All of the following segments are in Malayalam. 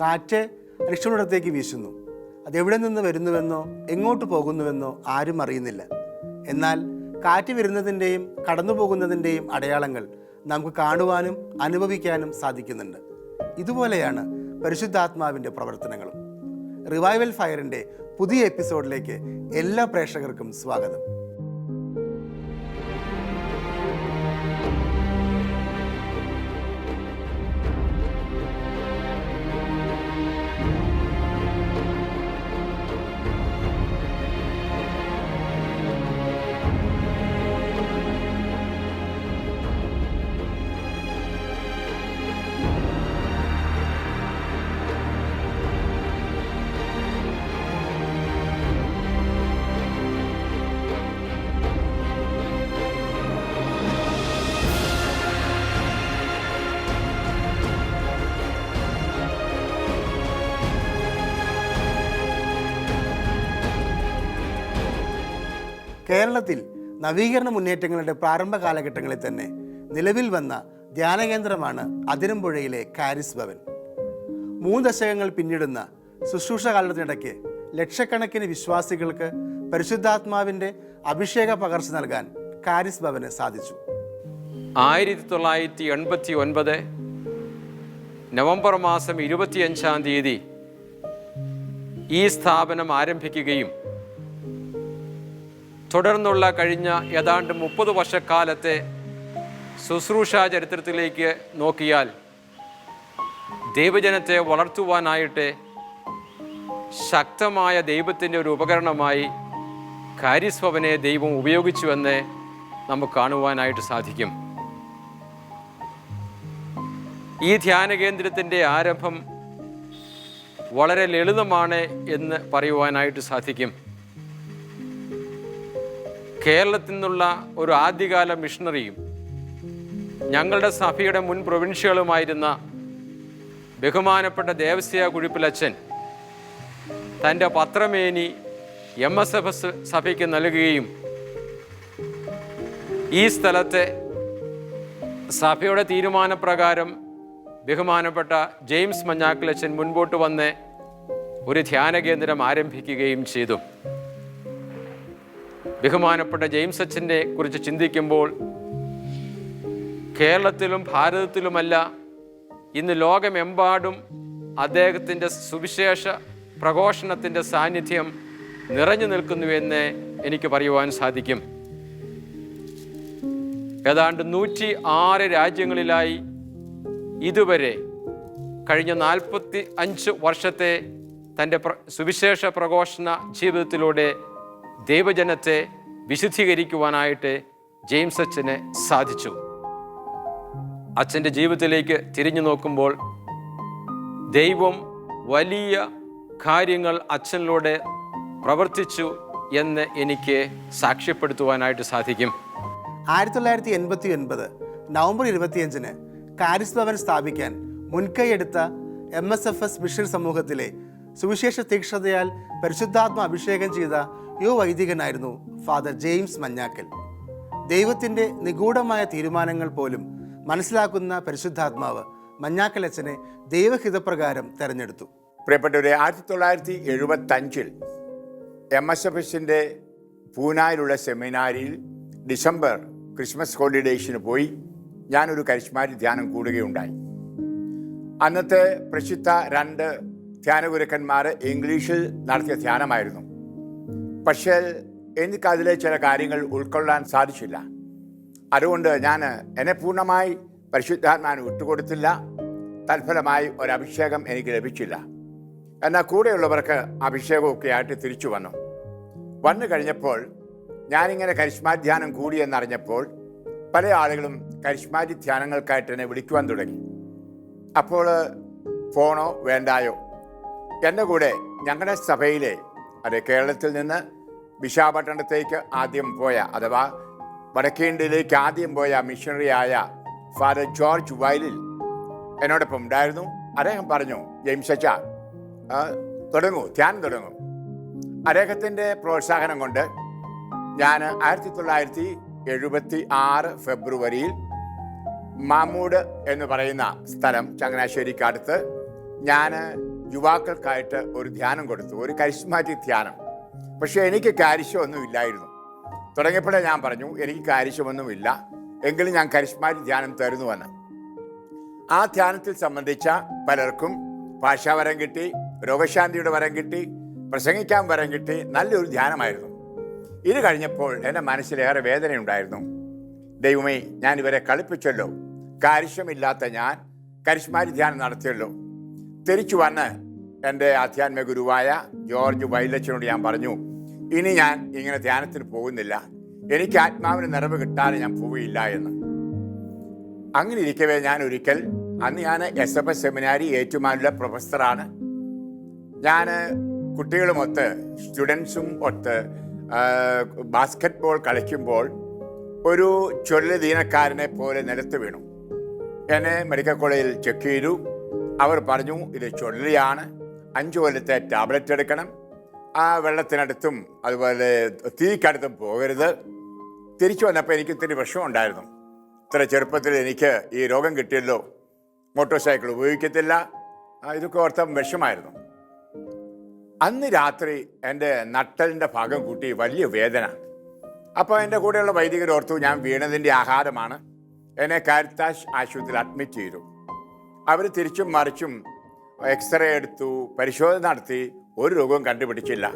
കാറ്റ് ലക്ഷ്യമിടത്തേക്ക് വീശുന്നു. അതെവിടെ നിന്ന് വരുന്നുവെന്നോ എങ്ങോട്ട് പോകുന്നുവെന്നോ ആരും അറിയുന്നില്ല. എന്നാൽ കാറ്റ് വരുന്നതിൻ്റെയും കടന്നു പോകുന്നതിൻ്റെയും അടയാളങ്ങൾ നമുക്ക് കാണുവാനും അനുഭവിക്കാനും സാധിക്കുന്നുണ്ട്. ഇതുപോലെയാണ് പരിശുദ്ധാത്മാവിൻ്റെ പ്രവർത്തനങ്ങളും. റിവൈവൽ ഫയറിൻ്റെ പുതിയ എപ്പിസോഡിലേക്ക് എല്ലാ പ്രേക്ഷകർക്കും സ്വാഗതം. കേരളത്തിൽ നവീകരണ മുന്നേറ്റങ്ങളുടെ പ്രാരംഭ കാലഘട്ടങ്ങളിൽ തന്നെ നിലവിൽ വന്ന ധ്യാനകേന്ദ്രമാണ് അതിരമ്പുഴയിലെ കാരിസ് ഭവൻ. 3 ദശകങ്ങൾ പിന്നിടുന്ന ശുശ്രൂഷ കാലത്തിനിടയ്ക്ക് ലക്ഷക്കണക്കിന് വിശ്വാസികൾക്ക് പരിശുദ്ധാത്മാവിൻ്റെ അഭിഷേക പകർച്ച നൽകാൻ കാരിസ് ഭവന് സാധിച്ചു. 1989 നവംബർ മാസം 25-ാം തീയതി ഈ സ്ഥാപനം ആരംഭിക്കുകയും തുടർന്നുള്ള കഴിഞ്ഞ ഏതാണ്ട് 30 വർഷക്കാലത്തെ ശുശ്രൂഷാ ചരിത്രത്തിലേക്ക് നോക്കിയാൽ ദൈവജനത്തെ വളർത്തുവാനായിട്ട് ശക്തമായ ദൈവത്തിൻ്റെ ഒരു ഉപകരണമായി കാരിസ് ഭവനെ ദൈവം ഉപയോഗിച്ചുവെന്ന് നമുക്ക് കാണുവാനായിട്ട് സാധിക്കും. ഈ ധ്യാന കേന്ദ്രത്തിൻ്റെ ആരംഭം വളരെ ലളിതമാണ് എന്ന് പറയുവാനായിട്ട് സാധിക്കും. കേരളത്തിൽ നിന്നുള്ള ഒരു ആദ്യകാല മിഷണറിയും ഞങ്ങളുടെ സഭയുടെ മുൻ പ്രൊവിൻഷ്യലുമായിരുന്ന ബഹുമാനപ്പെട്ട ദേവസ്യ കുഴിപ്പിലച്ചൻ തൻ്റെ പത്രമേനി MSFS സഭയ്ക്ക് നൽകുകയും ഈ സ്ഥലത്തെ സഭയുടെ തീരുമാനപ്രകാരം ബഹുമാനപ്പെട്ട ജെയിംസ് മഞ്ഞാക്കിലച്ചൻ മുൻപോട്ട് വന്ന് ഒരു ധ്യാന കേന്ദ്രം ആരംഭിക്കുകയും ചെയ്തു. ബഹുമാനപ്പെട്ട ജെയിംസ് അച്ഛനെ കുറിച്ച് ചിന്തിക്കുമ്പോൾ കേരളത്തിലും ഭാരതത്തിലുമല്ല ഇന്ന് ലോകമെമ്പാടും അദ്ദേഹത്തിൻ്റെ സുവിശേഷ പ്രഘോഷണത്തിൻ്റെ സാന്നിധ്യം നിറഞ്ഞു നിൽക്കുന്നുവെന്ന് എനിക്ക് പറയുവാൻ സാധിക്കും. ഏതാണ്ട് 106 രാജ്യങ്ങളിലായി ഇതുവരെ കഴിഞ്ഞ 45 വർഷത്തെ തൻ്റെ സുവിശേഷ പ്രഘോഷണ ജീവിതത്തിലൂടെ ദൈവജനത്തെ വിശുദ്ധീകരിക്കുവാനായിട്ട് ജെയിംസ് അച്ഛന് സാധിച്ചു. അച്ഛൻ്റെ ജീവിതത്തിലേക്ക് തിരിഞ്ഞു നോക്കുമ്പോൾ ദൈവം വലിയ കാര്യങ്ങൾ അച്ഛനിലൂടെ പ്രവർത്തിച്ചു എന്ന് എനിക്ക് സാക്ഷ്യപ്പെടുത്തുവാനായിട്ട് സാധിക്കും. 1989 നവംബർ 25-ന് കാരിസ് ഭവൻ സ്ഥാപിക്കാൻ മുൻകൈയെടുത്ത MSFS മിഷൻ സമൂഹത്തിലെ സുവിശേഷ തീക്ഷ്ണതയാൽ പരിശുദ്ധാത്മ അഭിഷേകം ചെയ്ത യുവവൈദികനായിരുന്നു ഫാദർ ജെയിംസ് മഞ്ഞാക്കൽ. ദൈവത്തിൻ്റെ നിഗൂഢമായ തീരുമാനങ്ങൾ പോലും മനസ്സിലാക്കുന്ന പരിശുദ്ധാത്മാവ് മഞ്ഞാക്കലച്ചനെ ദൈവഹിതപ്രകാരം തെരഞ്ഞെടുത്തു. പ്രിയപ്പെട്ടവരെ, 1975 MSFSൻ്റെ പൂനായിലുള്ള സെമിനാരിയിൽ ഡിസംബർ ക്രിസ്മസ് ഹോളിഡേയ്സിന് പോയി ഞാനൊരു കരിസ്മാറ്റിക് ധ്യാനം കൂടുകയുണ്ടായി. അന്നത്തെ പ്രസിദ്ധ 2 ധ്യാനഗുരുക്കന്മാർ ഇംഗ്ലീഷിൽ നടത്തിയ ധ്യാനമായിരുന്നു. പക്ഷേ എനിക്കതിലെ ചില കാര്യങ്ങൾ ഉൾക്കൊള്ളാൻ സാധിച്ചില്ല. അതുകൊണ്ട് ഞാൻ എന്നെ പൂർണ്ണമായി പരിശുദ്ധാത്മാവിന് വിട്ടുകൊടുത്തില്ല. തൽഫലമായി ഒരഭിഷേകം എനിക്ക് ലഭിച്ചില്ല. എന്നാൽ കൂടെയുള്ളവർക്ക് അഭിഷേകമൊക്കെ ആയിട്ട് തിരിച്ചു വന്നു കഴിഞ്ഞപ്പോൾ ഞാനിങ്ങനെ കരിസ്മാറ്റിക് ധ്യാനം കൂടിയെന്നറിഞ്ഞപ്പോൾ പല ആളുകളും കരിസ്മാറ്റിക് ധ്യാനങ്ങൾക്കായിട്ട് എന്നെ വിളിക്കുവാൻ തുടങ്ങി. അപ്പോൾ ഫോണോ വേണ്ടായോ, എൻ്റെ കൂടെ ഞങ്ങളുടെ സഭയിലെ കേരളത്തിൽ നിന്ന് വിശാഖപട്ടണത്തേക്ക് ആദ്യം പോയ, അഥവാ വടക്കേ ഇന്ത്യയിലേക്ക് ആദ്യം പോയ മിഷണറിയായ ഫാദർ ജോർജ് വയലിൽ എന്നോടൊപ്പം ഉണ്ടായിരുന്നു. അദ്ദേഹം പറഞ്ഞു, ജെയിംസ് അച്ഛാ ധ്യാനം തുടങ്ങൂ. അദ്ദേഹത്തിൻ്റെ പ്രോത്സാഹനം കൊണ്ട് ഞാൻ 1976 ഫെബ്രുവരിയിൽ മാമൂട് എന്ന് പറയുന്ന സ്ഥലം, ചങ്ങനാശ്ശേരിക്കടുത്ത്, ഞാൻ യുവാക്കൾക്കായിട്ട് ഒരു ധ്യാനം കൊടുത്തു, ഒരു കരിസ്മാറ്റിക് ധ്യാനം. പക്ഷേ എനിക്ക് കാരിശ്യമൊന്നും ഇല്ലായിരുന്നു. തുടങ്ങിയപ്പോഴേ ഞാൻ പറഞ്ഞു, എനിക്ക് കാരിശ്യമൊന്നുമില്ല, എങ്കിലും ഞാൻ കരിസ്മാറ്റിക് ധ്യാനം തരുന്നുവെന്ന്. ആ ധ്യാനത്തിൽ സംബന്ധിച്ച പലർക്കും ഭാഷാവരം കിട്ടി, രോഗശാന്തിയുടെ വരം കിട്ടി, പ്രസംഗിക്കാൻ വരം കിട്ടി. നല്ലൊരു ധ്യാനമായിരുന്നു. ഇത് കഴിഞ്ഞപ്പോൾ എൻ്റെ മനസ്സിലേറെ വേദനയുണ്ടായിരുന്നു. ദൈവമേ, ഞാൻ ഇവരെ കളിപ്പിച്ചല്ലോ, കാരിശ്യമില്ലാത്ത ഞാൻ കരിസ്മാറ്റിക് ധ്യാനം നടത്തിയല്ലോ. തിരിച്ചു വന്ന് എൻ്റെ ആധ്യാത്മിക ഗുരുവായ ജോർജ് വൈലച്ചനോട് ഞാൻ പറഞ്ഞു, ഇനി ഞാൻ ഇങ്ങനെ ധ്യാനത്തിന് പോകുന്നില്ല, എനിക്ക് ആത്മാവിന് നിറവ് കിട്ടാതെ ഞാൻ പോവുകയില്ല എന്ന്. അങ്ങനെ ഇരിക്കവേ ഞാൻ ഒരിക്കൽ, അന്ന് ഞാൻ SFS സെമിനാരി ഏറ്റുമാനൂരിലെ പ്രൊഫസറാണ്. ഞാൻ കുട്ടികളുമൊത്ത്, സ്റ്റുഡൻസും ഒത്ത് ബാസ്കറ്റ് ബോൾ കളിക്കുമ്പോൾ ഒരു ചൊല്ല് ദീനക്കാരനെ പോലെ നിലത്ത് വീണു. എന്നെ മെഡിക്കൽ കോളേജിൽ ചെക്ക് ചെയ്തു. അവർ പറഞ്ഞു, ഇത് ചൊല്ലിയാണ്, 5 കൊല്ലത്തെ ടാബ്ലറ്റ് എടുക്കണം, ആ വെള്ളത്തിനടുത്തും അതുപോലെ തീക്കടുത്തും പോകരുത്. തിരിച്ചു വന്നപ്പോൾ എനിക്ക് ഇത്തിരി വിഷമമുണ്ടായിരുന്നു. ഇത്ര ചെറുപ്പത്തിൽ എനിക്ക് ഈ രോഗം കിട്ടിയല്ലോ, മോട്ടോർ സൈക്കിൾ ഉപയോഗിക്കത്തില്ല, ഇതൊക്കെ ഓർത്ത വിഷമായിരുന്നു. അന്ന് രാത്രി എൻ്റെ നട്ടലിൻ്റെ ഭാഗം കൂട്ടി വലിയ വേദന. അപ്പോൾ എൻ്റെ കൂടെയുള്ള വൈദികർ ഓർത്തു ഞാൻ വീണതിൻ്റെ ആഹാരമാണ്. എന്നെ കാരിത്താസ് ആശുപത്രിയിൽ അഡ്മിറ്റ് ചെയ്തു. അവർ തിരിച്ചും മറിച്ചും എക്സ്റേ എടുത്തു, പരിശോധന നടത്തി, ഒരു രോഗവും കണ്ടുപിടിച്ചില്ല.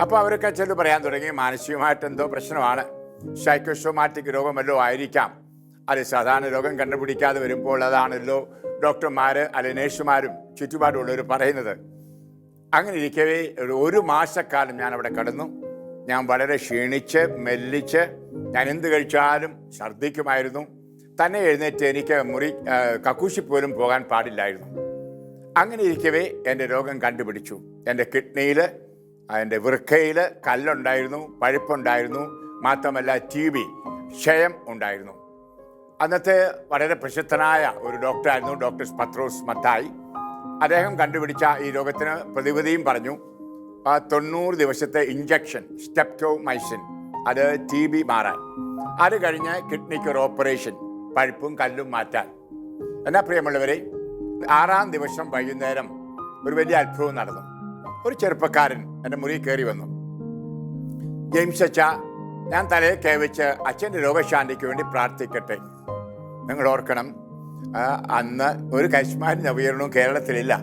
അപ്പോൾ അവരൊക്കെ ചെല്ലു പറയാൻ തുടങ്ങി, മാനസികമായിട്ട് എന്തോ പ്രശ്നമാണ്, സൈക്കോസോമാറ്റിക് രോഗമല്ലോ ആയിരിക്കാം, അത് സാധാരണ രോഗം കണ്ടുപിടിക്കാതെ വരുമ്പോൾ അതാണല്ലോ ഡോക്ടർമാർ അല്ലെ നേഴ്സുമാരും ചുറ്റുപാടുള്ളവർ പറയുന്നത്. അങ്ങനെ ഇരിക്കവേ 1 മാസക്കാലം ഞാൻ അവിടെ കിടന്നു. ഞാൻ വളരെ ക്ഷീണിച്ച് മെല്ലിച്ച്, ഞാൻ എന്ത് കഴിച്ചാലും ഛർദ്ദിക്കുമായിരുന്നു. തന്നെ എഴുന്നേറ്റ് എനിക്ക് കക്കൂശി പോലും പോകാൻ പാടില്ലായിരുന്നു. അങ്ങനെ ഇരിക്കവേ എൻ്റെ രോഗം കണ്ടുപിടിച്ചു. എൻ്റെ കിഡ്നിയിൽ, എൻ്റെ വൃക്കയിൽ കല്ലുണ്ടായിരുന്നു, പഴുപ്പുണ്ടായിരുന്നു, മാത്രമല്ല TB, ക്ഷയം ഉണ്ടായിരുന്നു. അന്നത്തെ വളരെ പ്രസിദ്ധനായ ഒരു ഡോക്ടറായിരുന്നു ഡോക്ടർ പത്രോസ് മത്തായി. അദ്ദേഹം കണ്ടുപിടിച്ച ഈ രോഗത്തിന് പ്രതിവിധിയും പറഞ്ഞു. 90 ദിവസത്തെ ഇഞ്ചക്ഷൻ സ്റ്റെപ്റ്റോമൈസിൻ, അത് TB മാറാൻ. അത് കഴിഞ്ഞ് കിഡ്നിക്ക് ഒരു ഓപ്പറേഷൻ, പഴുപ്പും കല്ലും മാറ്റാൻ. എന്നാ പ്രിയമുള്ളവരെ, 6-ാം ദിവസം വൈകുന്നേരം ഒരു വലിയ അത്ഭുതം നടന്നു. ഒരു ചെറുപ്പക്കാരൻ എൻ്റെ മുറിയിൽ കയറി വന്നു. ജെയിംസ് അച്ഛ, ഞാൻ തലയിൽ കൈവച്ച് അച്ഛൻ്റെ രോഗശാന്തിക്ക് വേണ്ടി പ്രാർത്ഥിക്കട്ടെ. നിങ്ങൾ ഓർക്കണം, അന്ന് ഒരു കരിസ്മാറ്റിക് നവീകരണവും കേരളത്തിലില്ല.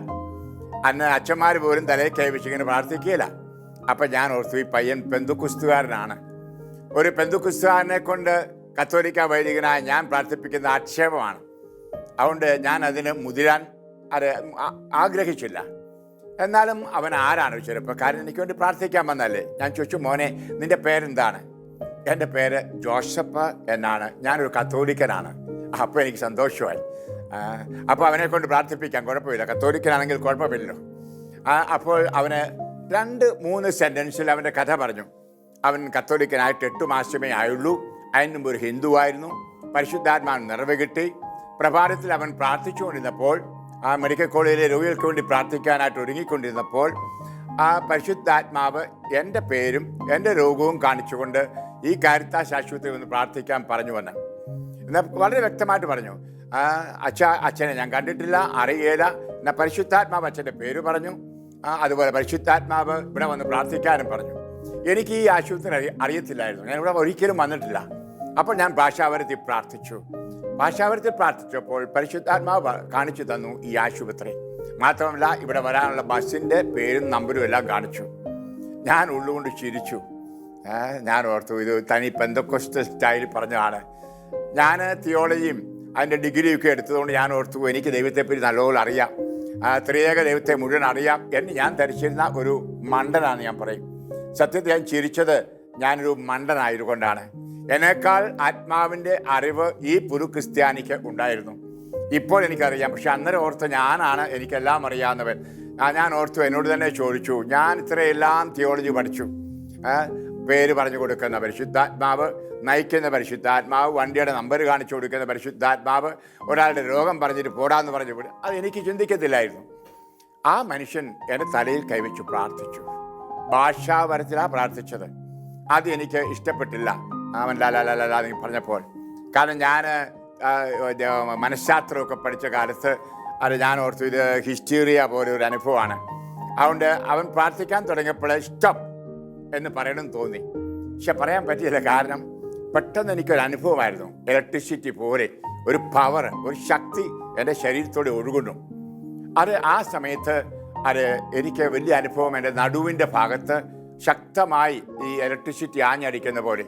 അന്ന് അച്ഛന്മാർ പോലും തലയിൽ കൈവച്ചിങ്ങനെ പ്രാർത്ഥിക്കുകയില്ല. അപ്പം ഞാൻ ഓർത്തു, ഈ പയ്യൻ പെന്തുക്കുസ്തുകാരനാണ്. ഒരു പെന്തുക്കുസ്തുകാരനെ കൊണ്ട് കത്തോലിക്ക വൈദികനായ ഞാൻ പ്രാർത്ഥിപ്പിക്കുന്ന ആക്ഷേപമാണ്. അതുകൊണ്ട് ഞാൻ അതിന് മുതിരാൻ ആഗ്രഹിച്ചില്ല. എന്നാലും അവൻ ആരാണ്, ചെറുപ്പക്കാരൻ, എനിക്ക് വേണ്ടി പ്രാർത്ഥിക്കാൻ വന്നല്ലേ. ഞാൻ ചോദിച്ചു, മോനെ നിൻ്റെ പേരെന്താണ്? എൻ്റെ പേര് ജോസഫ് എന്നാണ്, ഞാനൊരു കത്തോലിക്കനാണ്. അപ്പോൾ എനിക്ക് സന്തോഷമായി. അപ്പോൾ അവനെ കൊണ്ട് പ്രാർത്ഥിപ്പിക്കാൻ കുഴപ്പമില്ല, കത്തോലിക്കനാണെങ്കിൽ കുഴപ്പമില്ലല്ലോ. അപ്പോൾ അവന് 2-3 സെൻറ്റൻസിൽ അവൻ്റെ കഥ പറഞ്ഞു. അവൻ കത്തോലിക്കനായിട്ട് 8 മാസമേ ആയുള്ളൂ. അതിന് മുമ്പ് ഒരു ഹിന്ദുവായിരുന്നു. പരിശുദ്ധാത്മാവിന് നിറവ് കിട്ടി. പ്രഭാതത്തിൽ അവൻ പ്രാർത്ഥിച്ചുകൊണ്ടിരുന്നപ്പോൾ, ആ മെഡിക്കൽ കോളേജിലെ രോഗികൾക്ക് വേണ്ടി പ്രാർത്ഥിക്കാനായിട്ട് ഒരുങ്ങിക്കൊണ്ടിരുന്നപ്പോൾ, ആ പരിശുദ്ധാത്മാവ് എൻ്റെ പേരും എൻ്റെ രോഗവും കാണിച്ചുകൊണ്ട് ഈ കാരിത്താസ് ആശുപത്രിയിൽ ഒന്ന് പ്രാർത്ഥിക്കാൻ പറഞ്ഞു വന്ന്. എന്നാൽ വളരെ വ്യക്തമായിട്ട് പറഞ്ഞു, അച്ഛനെ ഞാൻ കണ്ടിട്ടില്ല, അറിയേല. എന്നാൽ പരിശുദ്ധാത്മാവ് അച്ഛൻ്റെ പേര് പറഞ്ഞു. അതുപോലെ പരിശുദ്ധാത്മാവ് ഇവിടെ വന്ന് പ്രാർത്ഥിക്കാനും പറഞ്ഞു. എനിക്ക് ഈ ആശുപത്രി അറിയത്തില്ലായിരുന്നു, ഞാൻ ഇവിടെ ഒരിക്കലും വന്നിട്ടില്ല. അപ്പോൾ ഞാൻ ഭാഷാവരത്തിൽ പ്രാർത്ഥിച്ചു. ഭാഷാവരത്തിൽ പ്രാർത്ഥിച്ചപ്പോൾ പരിശുദ്ധാത്മാവ് കാണിച്ചു തന്നു ഈ ആശുപത്രി. മാത്രമല്ല ഇവിടെ വരാനുള്ള ബസ്സിൻ്റെ പേരും നമ്പരും എല്ലാം കാണിച്ചു. ഞാൻ ഉള്ളുകൊണ്ട് ചിരിച്ചു. ഞാൻ ഓർത്തു, ഇത് തനി പെന്തക്കോസ്റ്റൽ സ്റ്റൈലിൽ പറഞ്ഞതാണ്. ഞാൻ തിയോളജിയും അതിൻ്റെ ഡിഗ്രിയൊക്കെ എടുത്തതുകൊണ്ട് ഞാൻ ഓർത്തു, എനിക്ക് ദൈവത്തെപ്പറ്റി നല്ലപോലെ അറിയാം, ത്രിയേക ദൈവത്തെ മുഴുവൻ അറിയാം എന്ന് ഞാൻ ധരിച്ചിരുന്ന ഒരു മണ്ടനാണ് ഞാൻ പറയും. സത്യത്തിൽ ഞാൻ ചിരിച്ചത് ഞാനൊരു മണ്ടനായതുകൊണ്ടാണ്. എന്നേക്കാൾ ആത്മാവിൻ്റെ അറിവ് ഈ പുതു ക്രിസ്ത്യാനിക്ക് ഉണ്ടായിരുന്നു. ഇപ്പോൾ എനിക്കറിയാം, പക്ഷെ അന്നേരം ഓർത്ത് ഞാനാണ് എനിക്കെല്ലാം അറിയാവുന്നവൻ. ഞാൻ ഓർത്തു, എന്നോട് തന്നെ ചോദിച്ചു, ഞാൻ ഇത്രയെല്ലാം തിയോളജി പഠിച്ചു, പേര് പറഞ്ഞു കൊടുക്കുന്ന പരിശുദ്ധാത്മാവ്, നയിക്കുന്ന പരിശുദ്ധാത്മാവ്, വണ്ടിയുടെ നമ്പർ കാണിച്ചു കൊടുക്കുന്ന പരിശുദ്ധാത്മാവ്, ഒരാളുടെ രോഗം പറഞ്ഞിട്ട് പോടാന്ന് പറഞ്ഞു വിടും, അത് എനിക്ക് ചിന്തിക്കത്തില്ലായിരുന്നു. ആ മനുഷ്യൻ എൻ്റെ തലയിൽ കൈവച്ചു പ്രാർത്ഥിച്ചു. ഭാഷാവരത്തിലാണ് പ്രാർത്ഥിച്ചത്. അത് എനിക്ക് ഇഷ്ടപ്പെട്ടില്ല. അവൻ ലാലാലാലാ പറഞ്ഞപ്പോൾ. കാരണം ഞാൻ മനഃശാസ്ത്രമൊക്കെ പഠിച്ച കാലത്ത് അത് ഞാൻ ഓർത്തു ഇത് ഹിസ്റ്റീറിയ പോലെ ഒരു അനുഭവമാണ്. അതുകൊണ്ട് അവൻ പ്രാർത്ഥിക്കാൻ തുടങ്ങിയപ്പോൾ സ്റ്റോപ്പ് എന്ന് പറയണമെന്ന് തോന്നി. പക്ഷെ പറയാൻ പറ്റിയില്ല. കാരണം പെട്ടെന്ന് എനിക്കൊരു അനുഭവമായിരുന്നു. ഇലക്ട്രിസിറ്റി പോലെ ഒരു പവർ, ഒരു ശക്തി എൻ്റെ ശരീരത്തോടെ ഒഴുകുന്നു. അത് ആ സമയത്ത് എനിക്ക് വലിയ അനുഭവം. എൻ്റെ നടുവിൻ്റെ ഭാഗത്ത് ശക്തമായി ഈ ഇലക്ട്രിസിറ്റി ആഞ്ഞടിക്കുന്ന പോലെ.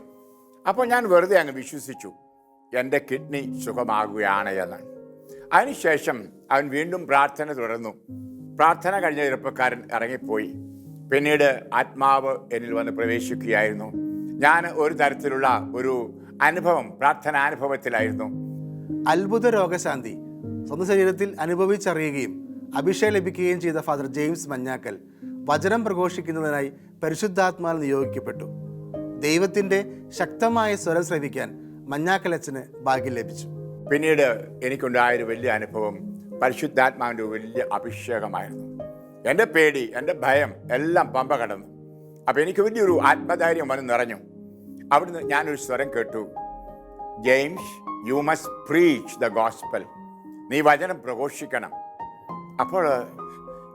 അപ്പോൾ ഞാൻ വെറുതെ അങ്ങ് വിശ്വസിച്ചു എൻ്റെ കിഡ്നി സുഖമാകുകയാണ് എന്ന്. അതിനുശേഷം അവൻ വീണ്ടും പ്രാർത്ഥന തുടർന്നു. പ്രാർത്ഥന കഴിഞ്ഞ ചെറുപ്പക്കാരൻ ഇറങ്ങിപ്പോയി. പിന്നീട് ആത്മാവ് എന്നിൽ വന്ന് പ്രവേശിക്കുകയായിരുന്നു. ഞാൻ ഒരു തരത്തിലുള്ള ഒരു അനുഭവം, പ്രാർത്ഥനാനുഭവത്തിലായിരുന്നു. അത്ഭുത രോഗശാന്തി സ്വന്തം ശരീരത്തിൽ അനുഭവിച്ചറിയുകയും അഭിഷേകം ലഭിക്കുകയും ചെയ്ത ഫാദർ ജെയിംസ് മഞ്ഞാക്കൽ വചനം പ്രഘോഷിക്കുന്നതിനായി പരിശുദ്ധാത്മാവിൽ നിയോഗിക്കപ്പെട്ടു. ദൈവത്തിൻ്റെ ശക്തമായ സ്വരം ശ്രവിക്കാൻ മഞ്ഞാക്കൽ അച്ഛന് ഭാഗ്യം ലഭിച്ചു. പിന്നീട് എനിക്കുണ്ടായൊരു വലിയ അനുഭവം പരിശുദ്ധാത്മാവിൻ്റെ വലിയ അഭിഷേകമായിരുന്നു. എൻ്റെ പേടി, എൻ്റെ ഭയം എല്ലാം പമ്പ കടന്നു. അപ്പോൾ എനിക്ക് വലിയൊരു ആത്മധൈര്യം വന്ന് നിറഞ്ഞു. അവിടുന്ന് ഞാനൊരു സ്വരം കേട്ടു, James, you must preach the gospel. നീ വചനം പ്രഘോഷിക്കണം. അപ്പോൾ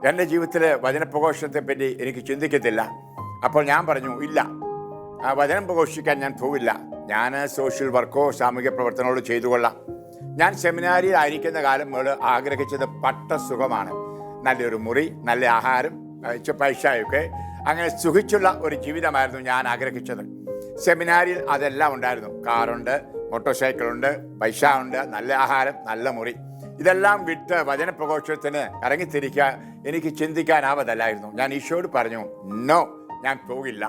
എൻ്റെ ജീവിതത്തിലെ വചനപ്രഘോഷണത്തെ പറ്റി എനിക്ക് ചിന്തിക്കത്തില്ല. അപ്പോൾ ഞാൻ പറഞ്ഞു, ഇല്ല, വചനം പ്രഘോഷിക്കാൻ ഞാൻ പോവില്ല. ഞാൻ സോഷ്യൽ വർക്കോ സാമൂഹ്യ പ്രവർത്തനങ്ങളോ ചെയ്തു കൊള്ളാം. ഞാൻ സെമിനാരിയിൽ ആയിരിക്കുന്ന കാലം മുതൽ ആഗ്രഹിച്ചത് പട്ടസുഖമാണ്. നല്ലൊരു മുറി, നല്ല ആഹാരം, പൈസയൊക്കെ, അങ്ങനെ സുഖിച്ചുള്ള ഒരു ജീവിതമായിരുന്നു ഞാൻ ആഗ്രഹിച്ചത്. സെമിനാരിയിൽ അതെല്ലാം ഉണ്ടായിരുന്നു. കാറുണ്ട്, മോട്ടോർ സൈക്കിളുണ്ട്, പൈസ ഉണ്ട്, നല്ല ആഹാരം, നല്ല മുറി. ഇതെല്ലാം വിട്ട് വചനപ്രഘോഷത്തിന് ഇറങ്ങിത്തിരിക്കാൻ എനിക്ക് ചിന്തിക്കാനാവതല്ലായിരുന്നു. ഞാൻ ഈശോയോട് പറഞ്ഞു, നോ, ഞാൻ പോകില്ല.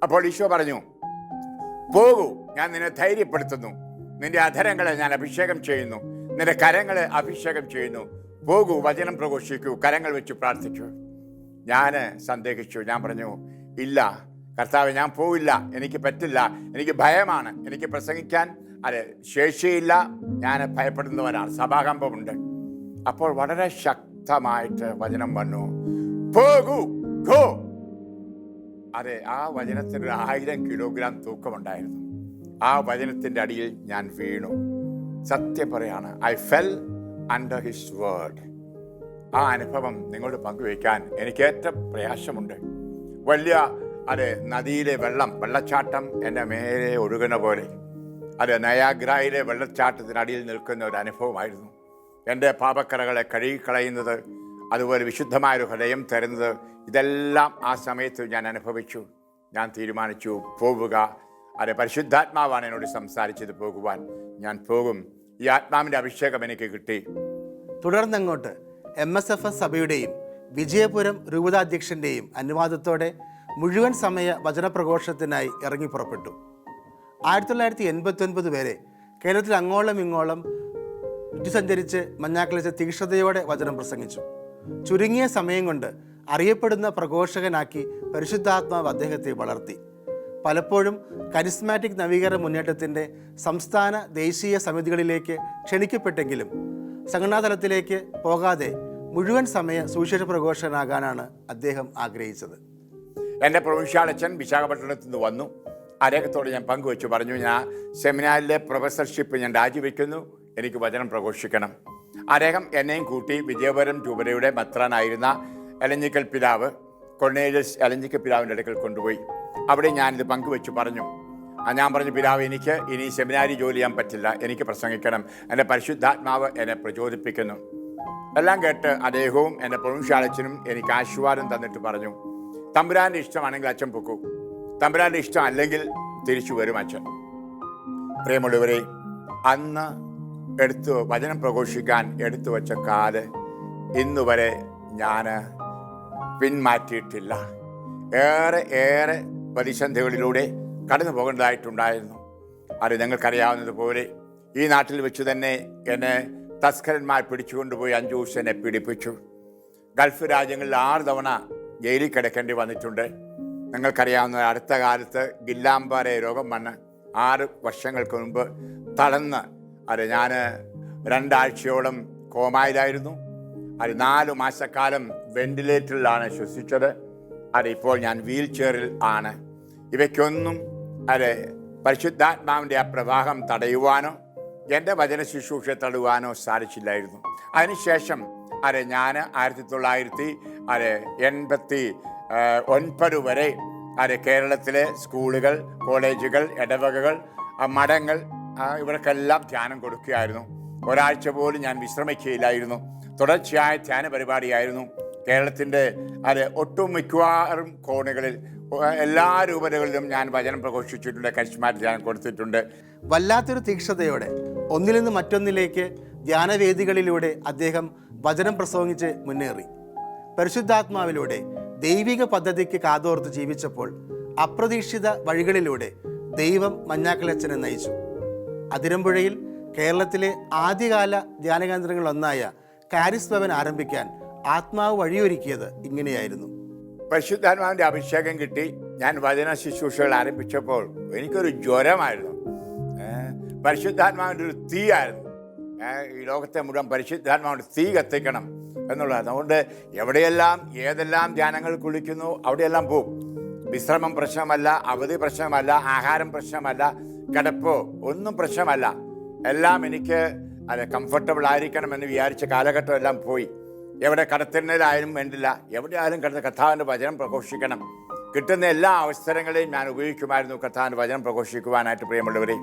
അപ്പോൾ ഈശോ പറഞ്ഞു, പോകൂ, ഞാൻ നിന്നെ ധൈര്യപ്പെടുത്തുന്നു. നിന്റെ അധരങ്ങളെ ഞാൻ അഭിഷേകം ചെയ്യുന്നു, നിന്റെ കരങ്ങളെ അഭിഷേകം ചെയ്യുന്നു. പോകൂ, വചനം പ്രഘോഷിക്കൂ, കരങ്ങൾ വെച്ച് പ്രാർത്ഥിക്കൂ. ഞാൻ സന്ദേഹിച്ചു. ഞാൻ പറഞ്ഞു, ഇല്ല കർത്താവേ, ഞാൻ പോവില്ല, എനിക്ക് പറ്റില്ല, എനിക്ക് ഭയമാണ്, എനിക്ക് പ്രസംഗിക്കാൻ ശേഷിയില്ല, ഞാൻ ഭയപ്പെടുന്നവനാണ്, സഭാകമ്പമുണ്ട്. അപ്പോൾ വളരെ ശക്തമായിട്ട് വചനം വന്നു, പോകൂ, ഗോ. അതെ, ആ വചനത്തിന് 1000 കിലോഗ്രാം തൂക്കമുണ്ടായിരുന്നു. ആ വചനത്തിൻ്റെ അടിയിൽ ഞാൻ വീണു. സത്യം പറയാണ്, I fell under his word. ആ അനുഭവം നിങ്ങളോട് പങ്കുവയ്ക്കാൻ എനിക്ക് ഏറ്റവും പ്രയാസമുണ്ട്. വലിയ നദിയിലെ വെള്ളച്ചാട്ടം എൻ്റെ മേലെ ഒഴുകുന്ന പോലെ, നയാഗ്രായിലെ വെള്ളച്ചാട്ടത്തിനടിയിൽ നിൽക്കുന്ന ഒരു അനുഭവമായിരുന്നു. എൻ്റെ പാപക്കറകളെ കഴുകിക്കളയുന്നത്, അതുപോലെ വിശുദ്ധമായൊരു ഹൃദയം തരുന്നത്, ഇതെല്ലാം ആ സമയത്ത് ഞാൻ അനുഭവിച്ചു. ഞാൻ തീരുമാനിച്ചു, പോവുക. പരിശുദ്ധാത്മാവാണ് എന്നോട് സംസാരിച്ചത്, പോകുവാൻ. ഞാൻ പോകും. ഈ ആത്മാവിൻ്റെ അഭിഷേകം എനിക്ക് കിട്ടി. തുടർന്നങ്ങോട്ട് MSFS സഭയുടെയും വിജയപുരം രൂപതാധ്യക്ഷൻ്റെയും അനുവാദത്തോടെ മുഴുവൻ സമയ വചനപ്രഘോഷത്തിനായി ഇറങ്ങി പുറപ്പെട്ടു. 1989 വരെ കേരളത്തിൽ അങ്ങോളം ഇങ്ങോളം സഞ്ചരിച്ച് മഞ്ഞാക്കലച്ച തീക്ഷ്ണതയോടെ വചനം പ്രസംഗിച്ചു. ചുരുങ്ങിയ സമയം കൊണ്ട് അറിയപ്പെടുന്ന പ്രഘോഷകനാക്കി പരിശുദ്ധാത്മാവ് അദ്ദേഹത്തെ വളർത്തി. പലപ്പോഴും കരിസ്മാറ്റിക് നവീകരണ മുന്നേറ്റത്തിൻ്റെ സംസ്ഥാന ദേശീയ സമിതികളിലേക്ക് ക്ഷണിക്കപ്പെട്ടെങ്കിലും സംഘടനാതലത്തിലേക്ക് പോകാതെ മുഴുവൻ സമയ സുവിശേഷ പ്രഘോഷകനാകാനാണ് അദ്ദേഹം ആഗ്രഹിച്ചത്. എൻ്റെ പ്രൊവിൻഷ്യാലച്ഛൻ വിശാഖപട്ടണത്തിൽ നിന്ന് വന്നു. അദ്ദേഹത്തോട് ഞാൻ പങ്കുവെച്ചു, പറഞ്ഞു, ഞാൻ സെമിനാറിലെ പ്രൊഫസർഷിപ്പ് ഞാൻ രാജിവെക്കുന്നു, എനിക്ക് വചനം പ്രഘോഷിക്കണം. അദ്ദേഹം എന്നെയും കൂട്ടി വിജയപുരം രൂപതയുടെ മെത്രാനായിരുന്ന എലഞ്ഞിക്കൽ പിതാവ് കൊർണേലിയസ് എലഞ്ഞിക്കൽ പിതാവിൻ്റെ അടുക്കൽ കൊണ്ടുപോയി. അവിടെ ഞാനിത് പങ്കുവെച്ചു പറഞ്ഞു. ഞാൻ പറഞ്ഞു, പിതാവ്, എനിക്ക് ഇനി സെമിനാരി ജോലി ചെയ്യാൻ പറ്റില്ല, എനിക്ക് പ്രസംഗിക്കണം, എൻ്റെ പരിശുദ്ധാത്മാവ് എന്നെ പ്രചോദിപ്പിക്കുന്നു. എല്ലാം കേട്ട് അദ്ദേഹവും എൻ്റെ പ്രൊവിൻഷ്യാലച്ഛനും എനിക്ക് ആശീർവാദം തന്നിട്ട് പറഞ്ഞു, തമ്പുരാൻ്റെ ഇഷ്ടമാണെങ്കിൽ അച്ഛൻ പൊക്കൂ, തമ്പുരാൻ്റെ ഇഷ്ടം അല്ലെങ്കിൽ തിരിച്ചു വരും അച്ഛൻ. പ്രിയമുള്ളവരെ, അന്ന് വചനം പ്രഘോഷിക്കാൻ എടുത്തു വച്ച കാല് ഇന്നുവരെ ഞാൻ പിന്മാറ്റിയിട്ടില്ല. ഏറെ പ്രതിസന്ധികളിലൂടെ കടന്നു പോകേണ്ടതായിട്ടുണ്ടായിരുന്നു. അത് നിങ്ങൾക്കറിയാവുന്നതുപോലെ ഈ നാട്ടിൽ വെച്ച് തന്നെ എന്നെ തസ്കരന്മാർ പിടിച്ചുകൊണ്ടുപോയി 5 ദിവസം എന്നെ പീഡിപ്പിച്ചു. ഗൾഫ് രാജ്യങ്ങളിൽ 6 തവണ ജയിലിൽ കിടക്കേണ്ടി വന്നിട്ടുണ്ട്. നിങ്ങൾക്കറിയാവുന്ന അടുത്ത കാലത്ത് ഗില്ലാംബാരെ രോഗം വന്ന് 6 വർഷങ്ങൾക്ക് മുൻപ് തളർന്ന് ഞാൻ 2 ആഴ്ചയോളം കോമായിലായിരുന്നു. 4 മാസക്കാലം വെന്റിലേറ്ററിലാണ് ശ്വസിച്ചത്. ഇപ്പോൾ ഞാൻ വീൽ ചെയറിൽ ആണ്. ഇവയ്ക്കൊന്നും പരിശുദ്ധാത്മാവിൻ്റെ ആ പ്രവാഹം തടയുവാനോ എൻ്റെ വചന ശുശ്രൂഷ തടുവാനോ സാധിച്ചില്ലായിരുന്നു. അതിനുശേഷം ഞാൻ 1989 വരെ കേരളത്തിലെ സ്കൂളുകൾ, കോളേജുകൾ, ഇടവകകൾ, മഠങ്ങൾ ഇവർക്കെല്ലാം ധ്യാനം കൊടുക്കുകയായിരുന്നു. ഒരാഴ്ച പോലും ഞാൻ വിശ്രമിക്കുകയില്ലായിരുന്നു. തുടർച്ചയായ ധ്യാന പരിപാടിയായിരുന്നു. കേരളത്തിൻ്റെ ഒട്ടുമിക്കവാറും കോണുകളിൽ എല്ലാ രൂപതകളിലും ഞാൻ വചനം പ്രഘോഷിച്ചിട്ടുണ്ട്, കരിസ്മാറ്റിക് ധ്യാനം കൊടുത്തിട്ടുണ്ട്. വല്ലാത്തൊരു തീക്ഷ്ണതയോടെ ഒന്നിൽ നിന്ന് മറ്റൊന്നിലേക്ക് ധ്യാനവേദികളിലൂടെ അദ്ദേഹം വചനം പ്രസംഗിച്ച് മുന്നേറി. പരിശുദ്ധാത്മാവിലൂടെ ദൈവിക പദ്ധതിക്ക് കാതോർത്ത് ജീവിച്ചപ്പോൾ അപ്രതീക്ഷിത വഴികളിലൂടെ ദൈവം മഞ്ഞാക്കലച്ചനെ നയിച്ചു. അതിരമ്പുഴയിൽ കേരളത്തിലെ ആദ്യകാല ധ്യാനകേന്ദ്രങ്ങളിലൊന്നായ കാരിസ് ഭവൻ ആരംഭിക്കാൻ ആത്മാവ് വഴിയൊരുക്കിയത് ഇങ്ങനെയായിരുന്നു. പരിശുദ്ധാത്മാവിൻ്റെ അഭിഷേകം കിട്ടി. ഞാൻ വചന ശുശ്രൂഷകൾ ആരംഭിച്ചപ്പോൾ എനിക്കൊരു ജ്വരമായിരുന്നു. പരിശുദ്ധാത്മാവിൻ്റെ ഒരു തീയായിരുന്നു. ഈ ലോകത്തെ മുഴുവൻ പരിശുദ്ധാത്മാവിൻ്റെ തീ കത്തിക്കണം എന്നുള്ളതാണ്. അതുകൊണ്ട് എവിടെയെല്ലാം ഏതെല്ലാം ധ്യാനങ്ങൾ കുളിക്കുന്നു അവിടെയെല്ലാം പോവും. വിശ്രമം പ്രശ്നമല്ല, അവധി പ്രശ്നമല്ല, ആഹാരം പ്രശ്നമല്ല, കിടപ്പോ ഒന്നും പ്രശ്നമല്ല. എല്ലാം എനിക്ക് കംഫർട്ടബിൾ ആയിരിക്കണം എന്ന് വിചാരിച്ച കാലഘട്ടം എല്ലാം പോയി. എവിടെ കടത്തുന്നതിലായാലും വേണ്ടില്ല, എവിടെയായാലും കിടന്ന് കർത്താവിൻ്റെ വചനം പ്രഘോഷിക്കണം. കിട്ടുന്ന എല്ലാ അവസരങ്ങളെയും ഞാൻ ഉപയോഗിക്കുമായിരുന്നു കർത്താവിൻ്റെ വചനം പ്രഘോഷിക്കുവാനായിട്ട്. പ്രിയമുള്ളവരെ,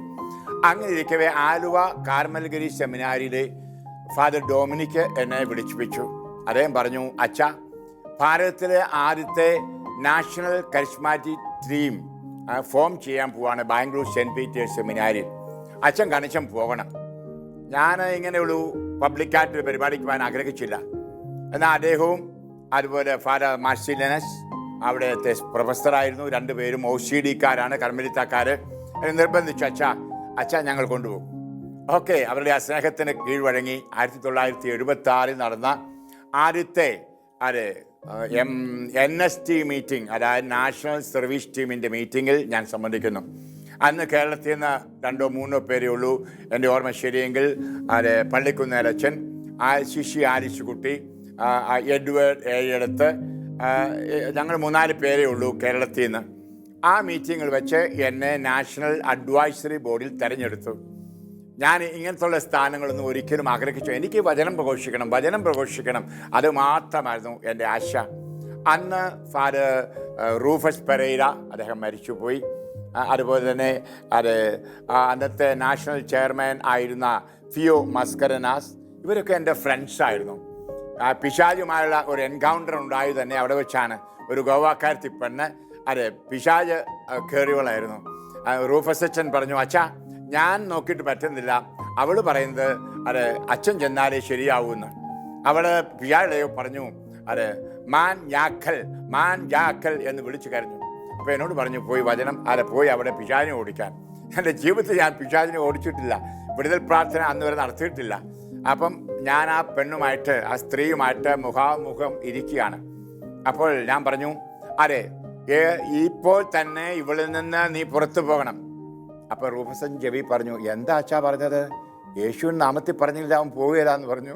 അങ്ങനെ ഇരിക്കവേ ആലുവ കാർമൽഗിരി സെമിനാരിയിലെ ഫാദർ ഡൊമിനിക് എന്നെ വിളിച്ചു. അദ്ദേഹം പറഞ്ഞു, അച്ഛാ, ഭാരതത്തിലെ ആദ്യത്തെ നാഷണൽ കരിസ്മാറ്റിക് ടീം ഫോം ചെയ്യാൻ പോവാണ് ബാംഗ്ലൂർ സെൻറ്റ് പീറ്റേഴ്സ് സെമിനാരിൽ. അച്ഛൻ കണിച്ചം പോകണം. ഞാൻ ഇങ്ങനെയുള്ളൂ പബ്ലിക്കായിട്ടൊരു പരിപാടിക്ക് പോകാൻ ആഗ്രഹിച്ചില്ല. എന്നാൽ അദ്ദേഹവും അതുപോലെ ഫാദർ മാർസിലിനസ് അവിടുത്തെ പ്രൊഫസറായിരുന്നു. രണ്ടുപേരും OCD-കാരാണ്, കർമ്മലിത്തക്കാർ. നിർബന്ധിച്ചു, അച്ഛാ ഞങ്ങൾ കൊണ്ടുപോകും. ഓക്കെ, അവരുടെ ആ സ്നേഹത്തിന് കീഴ്വഴങ്ങി 1976 നടന്ന ആദ്യത്തെ NST മീറ്റിംഗ്, അതായത് നാഷണൽ സർവീസ് ടീമിൻ്റെ മീറ്റിങ്ങിൽ ഞാൻ സംബന്ധിക്കുന്നു. അന്ന് കേരളത്തിൽ നിന്ന് 2-3 പേരേ ഉള്ളൂ. എൻ്റെ ഓർമ്മ ശരിയെങ്കിൽ പള്ളിക്കുന്നേലച്ചൻ, ശിശി ആലിശുകുട്ടി, എഡ്വേർഡ് ഏഴെടുത്ത്, ഞങ്ങൾ 3-4 പേരേ ഉള്ളൂ കേരളത്തിൽ നിന്ന്. ആ മീറ്റിങ്ങിൽ വെച്ച് എന്നെ നാഷണൽ അഡ്വൈസറി ബോർഡിൽ തിരഞ്ഞെടുത്തു. ഞാൻ ഇങ്ങനത്തുള്ള സ്ഥാനങ്ങളൊന്നും ഒരിക്കലും ആഗ്രഹിച്ചു. എനിക്ക് വചനം പ്രഘോഷിക്കണം, അത് മാത്രമായിരുന്നു എൻ്റെ ആശ. അന്ന് ഫാദർ റൂഫസ് പെരേര, അദ്ദേഹം മരിച്ചുപോയി. അതുപോലെ തന്നെ അന്നത്തെ നാഷണൽ ചെയർമാൻ ആയിരുന്ന ഫിയോ മസ്കരനാസ്, ഇവരൊക്കെ എൻ്റെ ഫ്രണ്ട്സായിരുന്നു. പിശാചുമായുള്ള ഒരു എൻകൗണ്ടർ ഉണ്ടായത് തന്നെ അവിടെ വെച്ചാണ്. ഒരു ഗോവാക്കാരത്തി പെണ്ണ് പിശാച് കയറിയവളായിരുന്നു. റൂഫസ് അച്ഛൻ പറഞ്ഞു, അച്ഛാ ഞാൻ നോക്കിയിട്ട് പറ്റുന്നില്ല, അവൾ പറയുന്നത് അച്ഛൻ ചെന്നാലേ ശരിയാവൂന്ന്. അവൾ പിശാചിലെയോ പറഞ്ഞു, മാൻ യാക്കൽ എന്ന് വിളിച്ചു കരഞ്ഞു. അപ്പോൾ എന്നോട് പറഞ്ഞു, പോയി വചനം പോയി അവിടെ പിശാചിനെ ഓടിക്കാൻ. എൻ്റെ ജീവിതത്തിൽ ഞാൻ പിശാചിനെ ഓടിച്ചിട്ടില്ല, വിടുതൽ പ്രാർത്ഥന അന്ന് വരെ നടത്തിയിട്ടില്ല. അപ്പം ഞാൻ ആ പെണ്ണുമായിട്ട്, ആ സ്ത്രീയുമായിട്ട് മുഖാമുഖം ഇരിക്കുകയാണ്. അപ്പോൾ ഞാൻ പറഞ്ഞു, ഇപ്പോൾ തന്നെ ഇവളിൽ നിന്ന് നീ പുറത്തു പോകണം. അപ്പോൾ റൂഫസൻ ജെബി പറഞ്ഞു, എന്താ അച്ഛാ പറഞ്ഞത്? യേശുവിൻ നാമത്തിൽ പറഞ്ഞില്ല, അവൻ പോവുകയില്ലാന്ന് പറഞ്ഞു.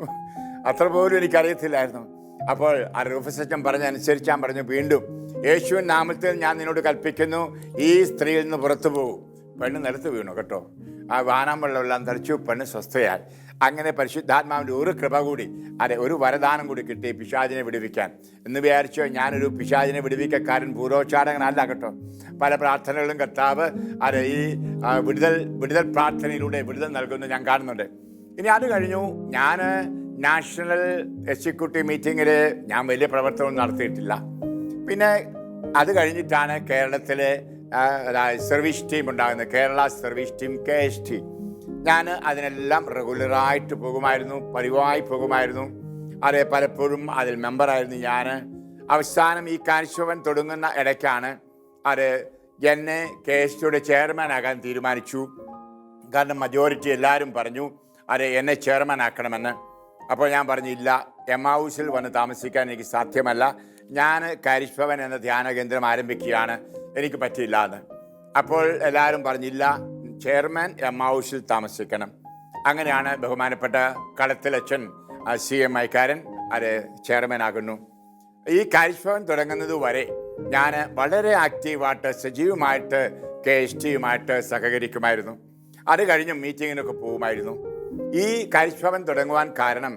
അത്ര പോലും എനിക്കറിയത്തില്ലായിരുന്നു. അപ്പോൾ ആ റൂഫസച്ചൻ പറഞ്ഞനുസരിച്ച് ഞാൻ പറഞ്ഞു, വീണ്ടും യേശുവിൻ നാമത്തിൽ ഞാൻ നിന്നോട് കൽപ്പിക്കുന്നു, ഈ സ്ത്രീയിൽ നിന്ന് പുറത്തു പോകും. പെണ്ണ് നിലത്ത് വീണു കേട്ടോ. ആ വാനാം വെള്ളമെല്ലാം തെളിച്ചു, പെണ്ണ് സ്വസ്ഥയായി. അങ്ങനെ പരിശുദ്ധാത്മാവിൻ്റെ ഒരു കൃപ കൂടി, ഒരു വരദാനം കൂടി കിട്ടി പിശാചിനെ വിടുവിക്കാൻ. എന്ന് വിചാരിച്ചോ ഞാനൊരു പിശാചിനെ വിടുവിക്കക്കാരൻ, പൂരോച്ചാടകനല്ല കേട്ടോ. പല പ്രാർത്ഥനകളും കർത്താവ് ഈ വിടുതൽ പ്രാർത്ഥനയിലൂടെ വിടുതൽ നൽകുന്നു ഞാൻ കാണുന്നുണ്ട്. ഇനി അത് കഴിഞ്ഞു, ഞാൻ നാഷണൽ എക്സിക്യൂട്ടീവ് മീറ്റിങ്ങിൽ ഞാൻ വലിയ പ്രവർത്തനം നടത്തിയിട്ടില്ല. പിന്നെ അത് കഴിഞ്ഞിട്ടാണ് കേരളത്തിലെ സർവീസ് ടീം ഉണ്ടാകുന്നത്, കേരള സർവീസ് ടീം KST. ഞാൻ അതിനെല്ലാം റെഗുലറായിട്ട് പോകുമായിരുന്നു, പതിവായി പോകുമായിരുന്നു. പലപ്പോഴും അതിൽ മെമ്പറായിരുന്നു ഞാൻ. അവസാനം ഈ കാരിസ്ഭവൻ തുടങ്ങുന്ന ഇടയ്ക്കാണ് എന്നെ KSTയുടെ ചെയർമാനാകാൻ തീരുമാനിച്ചു. കാരണം മജോറിറ്റി എല്ലാവരും പറഞ്ഞു എന്നെ ചെയർമാൻ ആക്കണമെന്ന്. അപ്പോൾ ഞാൻ പറഞ്ഞില്ല, എമ്മാവൂസിൽ വന്ന് താമസിക്കാൻ എനിക്ക് സാധ്യമല്ല, ഞാൻ കാരിസ്ഭവൻ എന്ന ധ്യാന കേന്ദ്രം ആരംഭിക്കുകയാണ്, എനിക്ക് പറ്റില്ല എന്ന്. അപ്പോൾ എല്ലാവരും പറഞ്ഞില്ല, ചെയർമാൻ എമ്മാവൂസിൽ താമസിക്കണം. അങ്ങനെയാണ് ബഹുമാനപ്പെട്ട കളത്തിലച്ചൻ CMI-കാരൻ ചെയർമാൻ ആകുന്നു. ഈ കാരിസ്ഭവൻ തുടങ്ങുന്നത് വരെ ഞാൻ വളരെ ആക്റ്റീവായിട്ട് സജീവമായിട്ട് KSTയുമായിട്ട് സഹകരിക്കുമായിരുന്നു. അത് കഴിഞ്ഞ് മീറ്റിങ്ങിനൊക്കെ പോകുമായിരുന്നു. ഈ കരിസ്ഭവൻ തുടങ്ങുവാൻ കാരണം,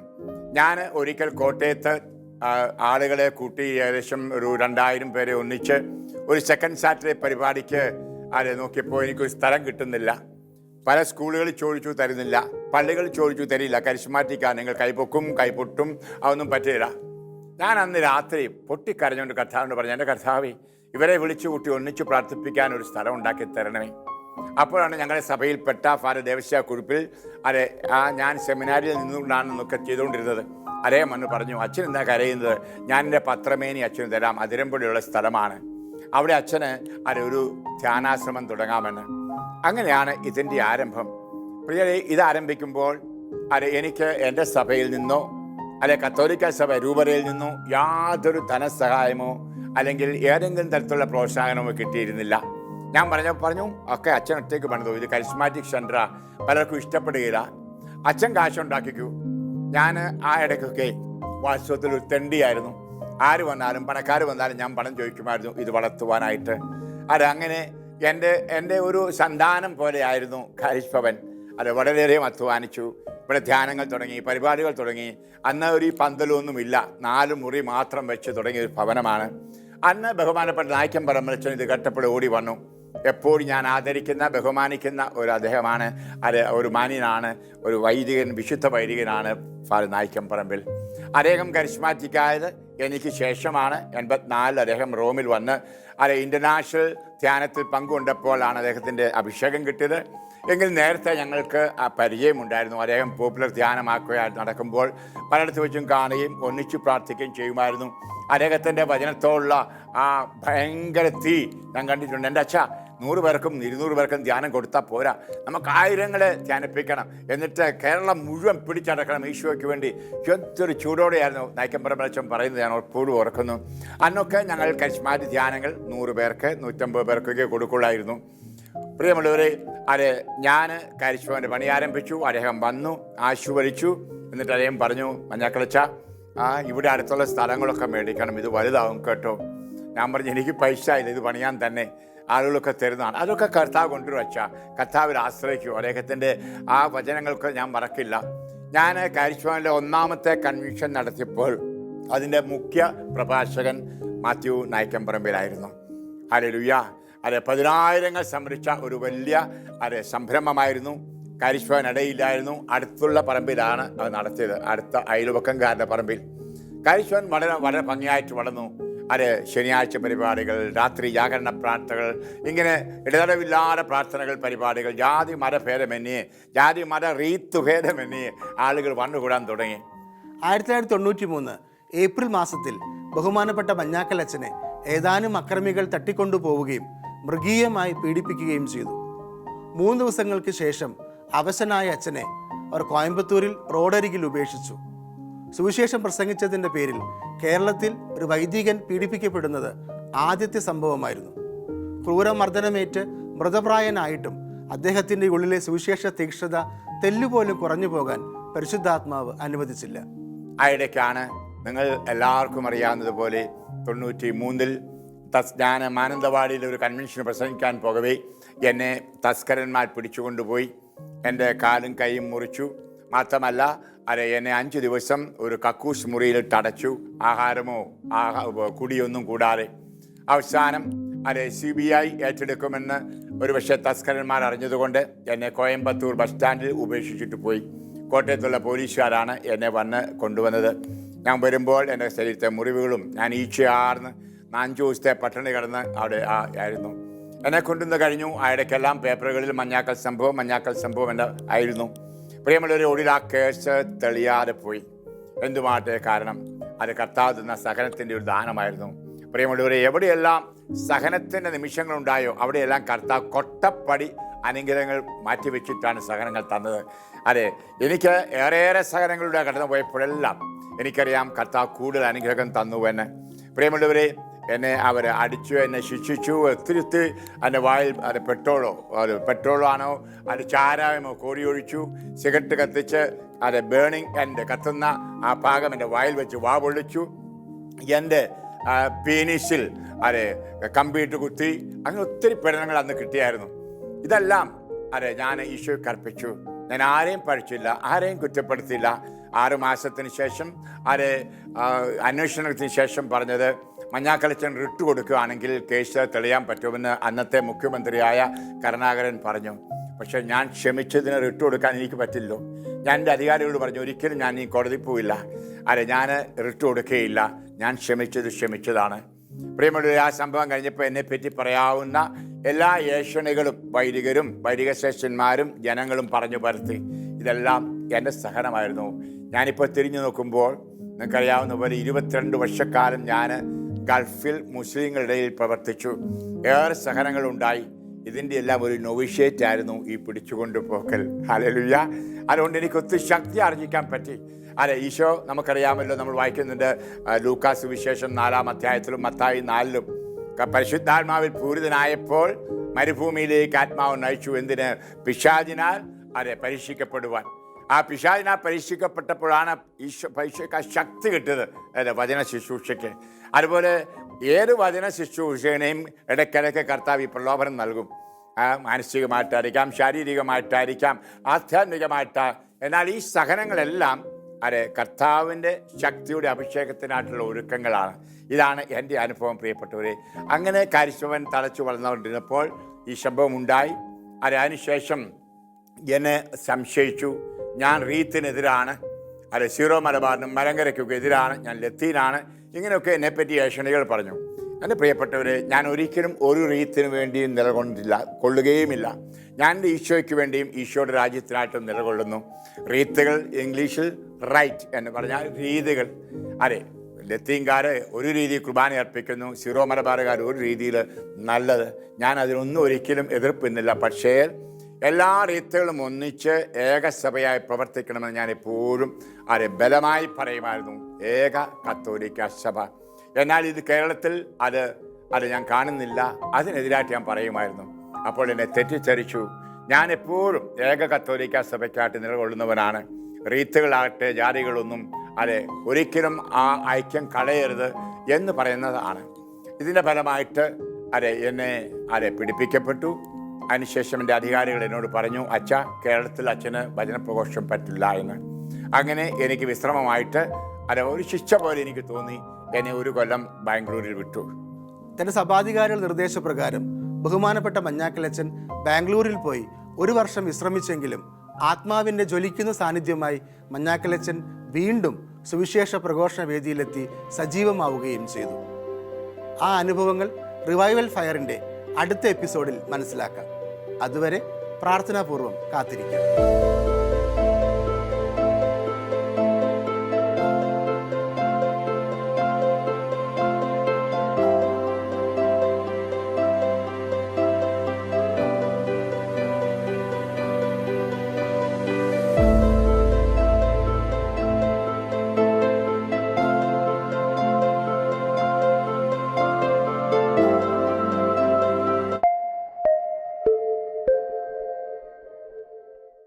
ഞാൻ ഒരിക്കൽ കോട്ടയത്ത് ആളുകളെ കൂട്ടി ഏകദേശം ഒരു 2000 പേരെ ഒന്നിച്ച് ഒരു സെക്കൻഡ് സാറ്റർഡേ പരിപാടിക്ക് നോക്കിയപ്പോൾ എനിക്കൊരു സ്ഥലം കിട്ടുന്നില്ല. പല സ്കൂളുകളിൽ ചോദിച്ചു, തരുന്നില്ല. പള്ളികളിൽ ചോദിച്ചു, തരില്ല. കരിസ്മാറ്റിക്കാണ്, നിങ്ങൾ കൈപൊക്കും കൈപൊട്ടും, അതൊന്നും പറ്റില്ല. ഞാൻ അന്ന് രാത്രി പൊട്ടിക്കരഞ്ഞുകൊണ്ട് കർത്താവിനോട് പറഞ്ഞു, എൻ്റെ കർത്താവേ, ഇവരെ വിളിച്ചു കൂട്ടി ഒന്നിച്ച് പ്രാർത്ഥിപ്പിക്കാൻ ഒരു സ്ഥലം ഉണ്ടാക്കി തരണമേ. അപ്പോഴാണ് ഞങ്ങളുടെ സഭയിൽപ്പെട്ട ഫാദർ ദേവസ്യ കുറിപ്പിൽ ഞാൻ സെമിനാരിൽ നിന്നുകൊണ്ടാണെന്നൊക്കെ ചെയ്തുകൊണ്ടിരുന്നത്. അദ്ദേഹം അന്ന് പറഞ്ഞു, അച്ഛൻ എന്താ കരയുന്നത്? ഞാൻ എൻ്റെ പത്രമേനി അച്ഛന് തരാം, അതിരമ്പുള്ളിയുള്ള സ്ഥലമാണ്, അവിടെ അച്ഛന് ഒരു ധ്യാനാശ്രമം തുടങ്ങാമെന്ന്. അങ്ങനെയാണ് ഇതിൻ്റെ ആരംഭം. പ്രിയരെ, ഇത് ആരംഭിക്കുമ്പോൾ എനിക്ക് എൻ്റെ സഭയിൽ നിന്നോ കത്തോലിക്ക സഭ രൂപതയിൽ നിന്നോ യാതൊരു ധനസഹായമോ അല്ലെങ്കിൽ ഏതെങ്കിലും തരത്തിലുള്ള പ്രോത്സാഹനമോ കിട്ടിയിരുന്നില്ല. ഞാൻ പറഞ്ഞു ഒക്കെ അച്ഛൻ ഒറ്റയ്ക്ക് പണിതു, ഇത് കരിസ്മാറ്റിക് സെൻ്ററാ, പലർക്കും ഇഷ്ടപ്പെടുകയില്ല, അച്ഛൻ കാശുണ്ടാക്കിക്കൂ. ഞാൻ ആ ഇടയ്ക്കൊക്കെ വാസ്തവത്തിൽ ഒരു തെണ്ടിയായിരുന്നു. ആര് വന്നാലും പണക്കാർ വന്നാലും ഞാൻ പണം ചോദിക്കുമായിരുന്നു ഇത് വളർത്തുവാനായിട്ട്. അങ്ങനെ എൻ്റെ ഒരു സന്താനം പോലെയായിരുന്നു കരിസ്ഭവൻ. വളരെയേറെ അധ്വാനിച്ചു. ഇവിടെ ധ്യാനങ്ങൾ തുടങ്ങി, പരിപാടികൾ തുടങ്ങി. അന്ന് ഒരു പന്തലൊന്നുമില്ല, 4 മുറി മാത്രം വെച്ച് തുടങ്ങിയ ഒരു ഭവനമാണ്. അന്ന് ബഹുമാനപ്പെട്ട നായ്ക്കം പറമ്പലച്ചൻ ഇത് കേട്ടപ്പോൾ ഓടി വന്നു. എപ്പോഴും ഞാൻ ആദരിക്കുന്ന ബഹുമാനിക്കുന്ന ഒരു അദ്ദേഹമാണ്, ഒരു മാന്യനാണ്, ഒരു വൈദികൻ, വിശുദ്ധ വൈദികനാണ് ഫാദർ നായ്ക്കം പറമ്പിൽ. അദ്ദേഹം കരിസ്മാറ്റിക്കായത് എനിക്ക് ശേഷമാണ്. 84 അദ്ദേഹം റോമിൽ വന്ന് ഇൻ്റർനാഷണൽ ധ്യാനത്തിൽ പങ്കുകൊണ്ടപ്പോഴാണ് അദ്ദേഹത്തിൻ്റെ അഭിഷേകം കിട്ടിയത്. എങ്കിൽ നേരത്തെ ഞങ്ങൾക്ക് ആ പരിചയമുണ്ടായിരുന്നു. അദ്ദേഹം പോപ്പുലർ ധ്യാനമാക്കുകയായി നടക്കുമ്പോൾ പലയിടത്ത് വെച്ചും കാണുകയും ഒന്നിച്ചു പ്രാർത്ഥിക്കുകയും ചെയ്യുമായിരുന്നു. അദ്ദേഹത്തിൻ്റെ വചനത്തോടുള്ള ആ ഭയങ്കര തീ ഞാൻ കണ്ടിട്ടുണ്ട്. എൻ്റെ അച്ഛാ, 100 പേർക്കും 200 പേർക്കും ധ്യാനം കൊടുത്താൽ പോരാ, നമുക്ക് 1000 ധ്യാനിപ്പിക്കണം, എന്നിട്ട് കേരളം മുഴുവൻ പിടിച്ചടക്കണം ഈശോയ്ക്ക് വേണ്ടി. എന്തൊരു ചൂടോടെയായിരുന്നു നായ്ക്കം പറമ്പലച്ചൻ പറയുന്നത് ഞാൻ എപ്പോഴും ഓർക്കുന്നു. അന്നൊക്കെ ഞങ്ങൾ കരിസ്മാറ്റിക് ധ്യാനങ്ങൾ 100 പേർക്ക് 150 പേർക്കൊക്കെ കൊടുക്കുള്ളായിരുന്നു. പ്രിയമുള്ളവരെ, ഞാൻ കരിസ്ഭവൻ്റെ പണി ആരംഭിച്ചു. അദ്ദേഹം വന്നു, ആശീർവദിച്ചു. എന്നിട്ട് അദ്ദേഹം പറഞ്ഞു, മഞ്ഞാക്കളച്ച, ഇവിടെ അടുത്തുള്ള സ്ഥലങ്ങളൊക്കെ മേടിക്കണം, ഇത് വലുതാവും കേട്ടോ. ഞാൻ പറഞ്ഞു, എനിക്ക് പൈസ ഇല്ല, ഇത് പണിയാൻ തന്നെ ആളുകളൊക്കെ തരുന്നതാണ്. അതൊക്കെ കർത്താവ് കൊണ്ടുവരും അച്ഛാ, കർത്താവിൽ ആശ്രയിക്കും. അദ്ദേഹത്തിൻ്റെ ആ വചനങ്ങൾക്ക് ഞാൻ മറക്കില്ല. ഞാൻ കരിസ്ഭവനിലെ 1ാമത്തെ കൺവെൻഷൻ നടത്തിയപ്പോൾ അതിൻ്റെ മുഖ്യ പ്രഭാഷകൻ മാത്യു നായ്ക്കം പറമ്പിലായിരുന്നു. ഹല്ലേലൂയ. 10,000 സംരക്ഷിച്ച ഒരു വലിയ സംരംഭമായിരുന്നു. കരിസ്ഭവൻ ഇടയില്ലായിരുന്നു, അടുത്തുള്ള പറമ്പിലാണ് അത് നടത്തിയത്, അടുത്ത അയൽവക്കംകാരുടെ പറമ്പിൽ. കരിസ്ഭവൻ വളരെ ഭംഗിയായിട്ട് വളർന്നു. ശനിയാഴ്ച പരിപാടികൾ, രാത്രി ജാഗരണ പ്രാർത്ഥനകൾ, ഇങ്ങനെ ഇടതടവില്ലാതെ പ്രാർത്ഥനകൾ, പരിപാടികൾ, ജാതി മതഭേദമന്യേ, ജാതി മത റീത്തുഭേദമന്യേ ആളുകൾ വന്നുകൂടാൻ തുടങ്ങി. 1993 ഏപ്രിൽ മാസത്തിൽ ബഹുമാനപ്പെട്ട മഞ്ഞാക്കൽ അച്ഛനെ ഏതാനും അക്രമികൾ തട്ടിക്കൊണ്ടുപോവുകയും മൃഗീയമായി പീഡിപ്പിക്കുകയും ചെയ്തു. 3 ദിവസങ്ങൾക്ക് ശേഷം അവശനായ അച്ഛനെ അവർ കോയമ്പത്തൂരിൽ റോഡരികിൽ ഉപേക്ഷിച്ചു. സുവിശേഷം പ്രസംഗിച്ചതിൻ്റെ പേരിൽ കേരളത്തിൽ ഒരു വൈദികൻ പീഡിപ്പിക്കപ്പെടുന്നത് ആദ്യത്തെ സംഭവമായിരുന്നു. ക്രൂരമർദ്ദനമേറ്റ് മൃതപ്രായനായിട്ടും അദ്ദേഹത്തിൻ്റെ ഉള്ളിലെ സുവിശേഷ തീക്ഷ്ണത തെല്ലുപോലും കുറഞ്ഞു പോകാൻ പരിശുദ്ധാത്മാവ് അനുവദിച്ചില്ല. ആ ഇടയ്ക്കാണ് നിങ്ങൾ എല്ലാവർക്കും അറിയാവുന്നതുപോലെ 93 ഞാൻ മാനന്തവാടിയിൽ ഒരു കൺവെൻഷന് പ്രസംഗിക്കാൻ പോകവേ എന്നെ തസ്കരന്മാർ പിടിച്ചുകൊണ്ടുപോയി. എൻ്റെ കാലും കൈയും മുറിച്ചു. മാത്രമല്ല എന്നെ 5 ദിവസം ഒരു കക്കൂസ് മുറിയിൽ തടച്ചു, ആഹാരമോ കുടിയൊന്നും കൂടാതെ. അവസാനം CBI ഏറ്റെടുക്കുമെന്ന് ഒരുപക്ഷെ തസ്കരന്മാർ അറിഞ്ഞതുകൊണ്ട് എന്നെ കോയമ്പത്തൂർ ബസ് സ്റ്റാൻഡിൽ ഉപേക്ഷിച്ചിട്ട് പോയി. കോട്ടയത്തുള്ള പോലീസുകാരാണ് എന്നെ വന്ന് കൊണ്ടുവന്നത്. ഞാൻ വരുമ്പോൾ എൻ്റെ ശരീരത്തെ മുറിവുകളും ഞാൻ ഈച്ചയാർന്ന് 5 ദിവസത്തെ പട്ടിണി കിടന്ന് അവിടെ ആയിരുന്നു. എന്നെ കൊണ്ടുവന്ന് കഴിഞ്ഞു. ആ ഇടയ്ക്കെല്ലാം പേപ്പറുകളിൽ മഞ്ഞാക്കൽ സംഭവം എൻ്റെ ആയിരുന്നു. പ്രിയമുള്ളവരെ, ഒടുവിൽ ആ കേസ് തെളിയാതെ പോയി. എന്തുമാട്ടെ കാരണം കർത്താവ് തന്ന സഹനത്തിൻ്റെ ഒരു ദാനമായിരുന്നു. പ്രിയമുള്ളവരെ, എവിടെയെല്ലാം സഹനത്തിൻ്റെ നിമിഷങ്ങളുണ്ടായോ അവിടെയെല്ലാം കർത്താവ് കൊട്ടപ്പടി അനുഗ്രഹങ്ങൾ മാറ്റിവെച്ചിട്ടാണ് സഹനങ്ങൾ തന്നത്. എനിക്ക് ഏറെയേറെ സഹനങ്ങളുടെ കടന്നു പോയപ്പോഴെല്ലാം എനിക്കറിയാം കർത്താവ് കൂടുതൽ അനുഗ്രഹം തന്നുവെന്ന്. പ്രിയമുള്ളവരെ, എന്നെ അവർ അടിച്ചു, എന്നെ ശിക്ഷിച്ചു. ഒത്തിരി എൻ്റെ വായിൽ പെട്രോളോ ആണോ ചാരായമോ കോരിയൊഴിച്ചു. സിഗരറ്റ് കത്തിച്ച് ബേണിംഗ് എൻ്റെ കത്തുന്ന ആ ഭാഗം എൻ്റെ വായിൽ വെച്ച് വാ പൊള്ളിച്ചു. എൻ്റെ പീനീസിൽ കമ്പിയിട്ട് കുത്തി. അങ്ങനെ ഒത്തിരി പീഡനങ്ങൾ അന്ന് കിട്ടിയായിരുന്നു. ഇതെല്ലാം ഞാൻ ഈശോ കർപ്പിച്ചു. ഞാൻ ആരെയും പഴിച്ചില്ല, ആരെയും കുറ്റപ്പെടുത്തിയില്ല. 6 മാസത്തിന് ശേഷം അന്വേഷണത്തിന് ശേഷം പറഞ്ഞത്, മഞ്ഞാക്കലച്ചൻ റിട്ട് കൊടുക്കുകയാണെങ്കിൽ കേസ് തെളിയാൻ പറ്റുമെന്ന് അന്നത്തെ മുഖ്യമന്ത്രിയായ കരുണാകരൻ പറഞ്ഞു. പക്ഷെ ഞാൻ ക്ഷമിച്ചതിന് റിട്ട് കൊടുക്കാൻ എനിക്ക് പറ്റില്ലോ. ഞാൻ എൻ്റെ അധികാരികളോട് പറഞ്ഞു, ഒരിക്കലും ഞാൻ ഈ കോടതി പോയില്ല, ഞാൻ റിട്ട് കൊടുക്കുകയില്ല, ഞാൻ ക്ഷമിച്ചതാണ്. പ്രിയമുള്ള ആ സംഭവം കഴിഞ്ഞപ്പോൾ എന്നെപ്പറ്റി പറയാവുന്ന എല്ലാ ഏഷണികളും വൈദികരും വൈദിക ശ്രേഷ്ഠന്മാരും ജനങ്ങളും പറഞ്ഞു പരത്തി. ഇതെല്ലാം എൻ്റെ സഹനമായിരുന്നു. ഞാനിപ്പോൾ തിരിഞ്ഞു നോക്കുമ്പോൾ നിങ്ങൾക്കറിയാവുന്ന പോലെ 22 വർഷക്കാലം ഞാൻ ഗൾഫിൽ മുസ്ലിങ്ങളുടെ ഇടയിൽ പ്രവർത്തിച്ചു. ഏറെ സഹനങ്ങളുണ്ടായി. ഇതിൻ്റെ എല്ലാം ഒരു നൊവിഷ്യേറ്റ് ആയിരുന്നു ഈ പിടിച്ചുകൊണ്ടുപോക്കൽ. ഹല്ലേലൂയ. അതുകൊണ്ട് എനിക്ക് ഒത്തിരി ശക്തി ആർജിക്കാൻ പറ്റി. ഈശോ നമുക്കറിയാമല്ലോ, നമ്മൾ വായിക്കുന്നുണ്ട് ലൂക്കാസ് സുവിശേഷം 4-ാം അധ്യായത്തിലും മത്തായി 4-ലും, പരിശുദ്ധാത്മാവിൽ പൂരിതനായപ്പോൾ മരുഭൂമിയിലേക്ക് ആത്മാവ് നയിച്ചു. എന്തിന്? പിശാചിനാൽ പരീക്ഷിക്കപ്പെടുവാൻ. ആ പിശാചിനാൽ പരീക്ഷിക്കപ്പെട്ടപ്പോഴാണ് ഈശോയ്ക്ക് ശക്തി കിട്ടിയത് വചന ശുശ്രൂഷയ്ക്ക്. അതുപോലെ ഏത് വചന ശുശ്രൂഷനെയും ഇടയ്ക്കിടയ്ക്ക് കർത്താവ് ഈ പ്രലോഭനം നൽകും. മാനസികമായിട്ടായിരിക്കാം, ശാരീരികമായിട്ടായിരിക്കാം, ആധ്യാത്മികമായിട്ടാ. എന്നാൽ ഈ സഹനങ്ങളെല്ലാം കർത്താവിൻ്റെ ശക്തിയുടെ അഭിഷേകത്തിനായിട്ടുള്ള ഒരുക്കങ്ങളാണ്. ഇതാണ് എൻ്റെ അനുഭവം പ്രിയപ്പെട്ടവരെ. അങ്ങനെ കാരിസ്വൻ തളച്ചു വളർന്നുകൊണ്ടിരുന്നപ്പോൾ ഈ സംഭവം ഉണ്ടായി. അതിനുശേഷം എന്നെ സംശയിച്ചു. ഞാൻ റീത്തിനെതിരാണ്, സീറോ മലബാറിനും മലങ്കരയ്ക്കൊക്കെ എതിരാണ്, ഞാൻ ലത്തീനാണ്, ഇങ്ങനെയൊക്കെ എന്നെപ്പറ്റി ഏഷണികൾ പറഞ്ഞു. എൻ്റെ പ്രിയപ്പെട്ടവരെ, ഞാൻ ഒരിക്കലും ഒരു റീത്തിന് വേണ്ടിയും കൊള്ളുകയുമില്ല. ഞാൻ എൻ്റെ ഈശോയ്ക്ക് വേണ്ടിയും ഈശോയുടെ രാജ്യത്തിനായിട്ടും നിലകൊള്ളുന്നു. റീത്തുകൾ ഇംഗ്ലീഷിൽ റൈറ്റ് എന്ന് പറഞ്ഞാൽ രീതികൾ. ലത്തീൻകാർ ഒരു രീതി കുർബാന അർപ്പിക്കുന്നു, സീറോ മലബാറുകാർ ഒരു രീതിയിൽ നല്ലത്. ഞാൻ അതിനൊന്നും ഒരിക്കലും എതിർപ്പിന്നില്ല. പക്ഷേ എല്ലാ റീത്തുകളും ഒന്നിച്ച് ഏകസഭയായി പ്രവർത്തിക്കണമെന്ന് ഞാൻ എപ്പോഴും ബലമായി പറയുമായിരുന്നു. ഏക കത്തോലിക്ക സഭ. എന്നാൽ ഇത് കേരളത്തിൽ അത് ഞാൻ കാണുന്നില്ല. അതിനെതിരായിട്ട് ഞാൻ പറയുമായിരുന്നു. അപ്പോൾ എന്നെ തെറ്റിദ്ധരിച്ചു. ഞാൻ എപ്പോഴും ഏക കത്തോലിക്ക സഭയ്ക്കായിട്ട് നിലകൊള്ളുന്നവനാണ്. റീത്തുകളാകട്ടെ ജാതികളൊന്നും ഒരിക്കലും ആ ഐക്യം കളയരുത് എന്ന് പറയുന്നതാണ്. ഇതിൻ്റെ ഫലമായിട്ട് എന്നെ പിടിപ്പിക്കപ്പെട്ടു. അതിനുശേഷം എൻ്റെ അധികാരികൾ എന്നോട് പറഞ്ഞു, അച്ഛ, കേരളത്തിൽ അച്ഛന് വചനപ്രഘോഷം പറ്റില്ല എന്ന്. അങ്ങനെ എനിക്ക് വിശ്രമമായിട്ട് ഒരു ശിക്ഷ പോലെ എനിക്ക് തോന്നി. എന്നെ 1 കൊല്ലം ബാംഗ്ലൂരിൽ വിട്ടു. തൻ്റെ സഭാധികാരികളുടെ നിർദ്ദേശപ്രകാരം ബഹുമാനപ്പെട്ട മഞ്ഞാക്കലച്ചൻ ബാംഗ്ലൂരിൽ പോയി 1 വർഷം വിശ്രമിച്ചെങ്കിലും ആത്മാവിൻ്റെ ജ്വലിക്കുന്ന സാന്നിധ്യമായി മഞ്ഞാക്കലച്ചൻ വീണ്ടും സുവിശേഷ പ്രഘോഷണ വേദിയിലെത്തി സജീവമാവുകയും ചെയ്തു. ആ അനുഭവങ്ങൾ റിവൈവൽ ഫയറിൻ്റെ അടുത്ത എപ്പിസോഡിൽ മനസ്സിലാക്കാം. അതുവരെ പ്രാർത്ഥനാപൂർവ്വം കാത്തിരിക്കാം.